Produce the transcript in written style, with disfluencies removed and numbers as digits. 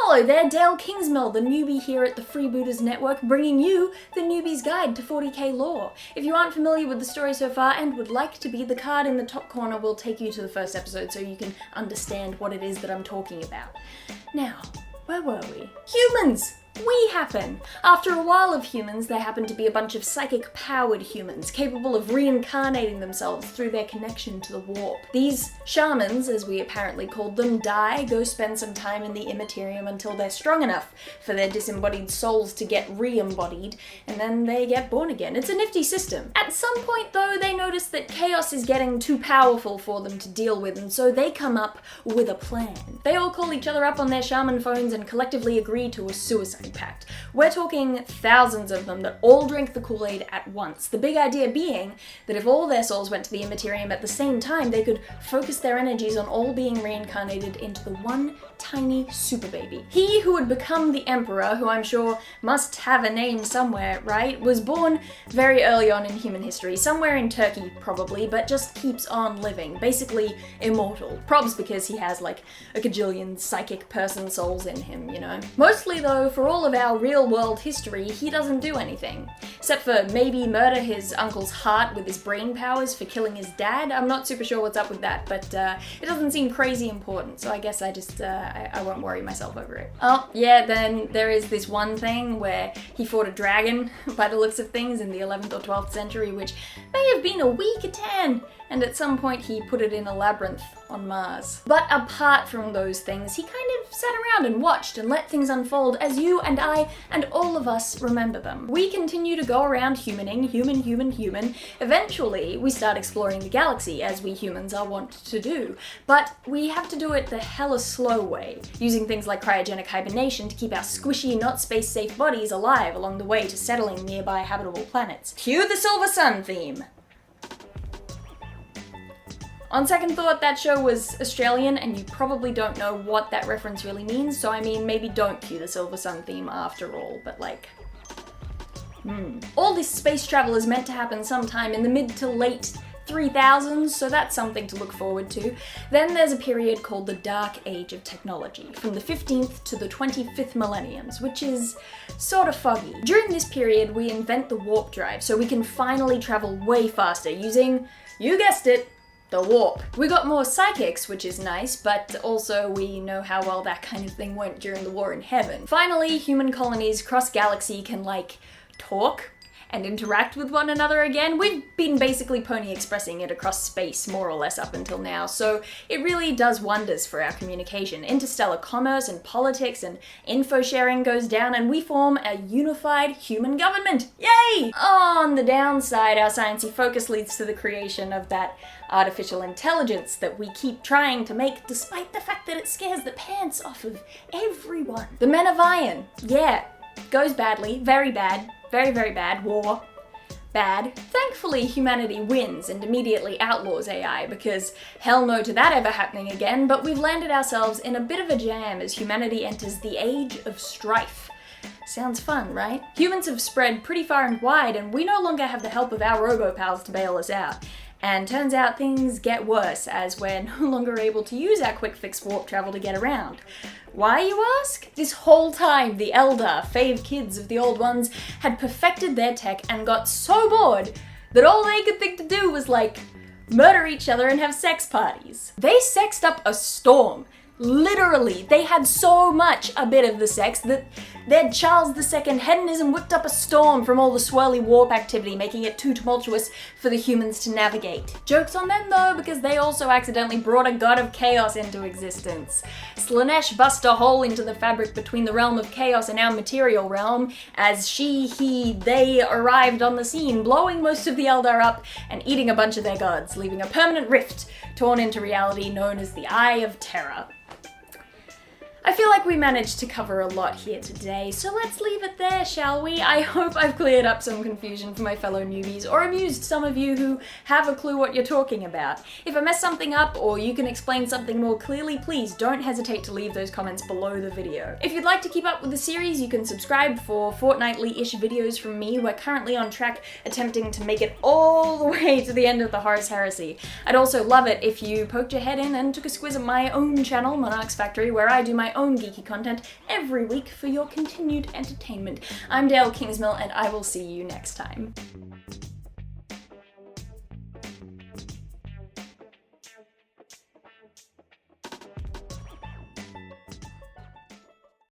Hello there, Dale Kingsmill, the newbie here at the Freebooters Network, bringing you the Newbie's Guide to 40k lore. If you aren't familiar with the story so far and would like to be, the card in the top corner will take you to the first episode so you can understand what it is that I'm talking about. Now, where were we? Humans! We happen! After a while of humans, there happen to be a bunch of psychic-powered humans, capable of reincarnating themselves through their connection to the warp. These shamans, as we apparently called them, die, go spend some time in the immaterium until they're strong enough for their disembodied souls to get re-embodied, and then they get born again. It's a nifty system. At some point, though, they notice that chaos is getting too powerful for them to deal with, and so they come up with a plan. They all call each other up on their shaman phones and collectively agree to a suicide pact. We're talking thousands of them that all drink the Kool-Aid at once. The big idea being that if all their souls went to the immaterium at the same time, they could focus their energies on all being reincarnated into the one tiny super baby. He who would become the emperor, who I'm sure must have a name somewhere, right, was born very early on in human history, somewhere in Turkey probably, but just keeps on living, basically immortal. Probs because he has like a gajillion psychic person souls in him, you know. Mostly though, for all of our real world history, he doesn't do anything. Except for maybe murder his uncle's heart with his brain powers for killing his dad. I'm not super sure what's up with that, but it doesn't seem crazy important, so I guess I just, I won't worry myself over it. Oh, yeah, then there is this one thing where he fought a dragon, by the looks of things, in the 11th or 12th century, which may have been a wee Catan, and at some point he put it in a labyrinth on Mars. But apart from those things, he kind of sat around and watched and let things unfold as you and I and all of us remember them. We continue to go around humaning, human. Eventually, we start exploring the galaxy, as we humans are wont to do. But we have to do it the hella slow way, using things like cryogenic hibernation to keep our squishy, not space-safe bodies alive along the way to settling nearby habitable planets. Cue the Silver Sun theme! On second thought, that show was Australian, and you probably don't know what that reference really means, so I mean, maybe don't cue the Silver Sun theme after all, but like... All this space travel is meant to happen sometime in the mid to late 3000s, so that's something to look forward to. Then there's a period called the Dark Age of Technology, from the 15th to the 25th millenniums, which is sort of foggy. During this period, we invent the warp drive, so we can finally travel way faster using, you guessed it, the warp. We got more psychics, which is nice, but also we know how well that kind of thing went during the war in heaven. Finally, human colonies cross galaxy can, like, talk and interact with one another again. We've been basically pony expressing it across space more or less up until now, so it really does wonders for our communication. Interstellar commerce and politics and info sharing goes down and we form a unified human government. Yay! On the downside, our sciencey focus leads to the creation of that artificial intelligence that we keep trying to make despite the fact that it scares the pants off of everyone. The Men of Iron. Yeah, goes badly, very bad. Very bad. War. Bad. Thankfully, humanity wins and immediately outlaws AI, because hell no to that ever happening again, but we've landed ourselves in a bit of a jam as humanity enters the Age of Strife. Sounds fun, right? Humans have spread pretty far and wide, and we no longer have the help of our robo-pals to bail us out. And turns out things get worse as we're no longer able to use our quick fix warp travel to get around. Why, you ask? This whole time, the elder, fave kids of the old ones had perfected their tech and got so bored that all they could think to do was, like, murder each other and have sex parties. They sexed up a storm. Literally, they had so much a bit of the sex that their Charles II hedonism whipped up a storm from all the swirly warp activity, making it too tumultuous for the humans to navigate. Joke's on them though, because they also accidentally brought a god of chaos into existence. Slaanesh bust a hole into the fabric between the realm of chaos and our material realm as they arrived on the scene, blowing most of the Eldar up and eating a bunch of their gods, leaving a permanent rift torn into reality known as the Eye of Terror. I feel like we managed to cover a lot here today, so let's leave it there, shall we? I hope I've cleared up some confusion for my fellow newbies, or amused some of you who have a clue what you're talking about. If I mess something up, or you can explain something more clearly, please don't hesitate to leave those comments below the video. If you'd like to keep up with the series, you can subscribe for fortnightly-ish videos from me. We're currently on track attempting to make it all the way to the end of the Horus Heresy. I'd also love it if you poked your head in and took a squiz at my own channel, Monarch's Factory, where I do my my own geeky content every week for your continued entertainment. I'm Dale Kingsmill, and I will see you next time.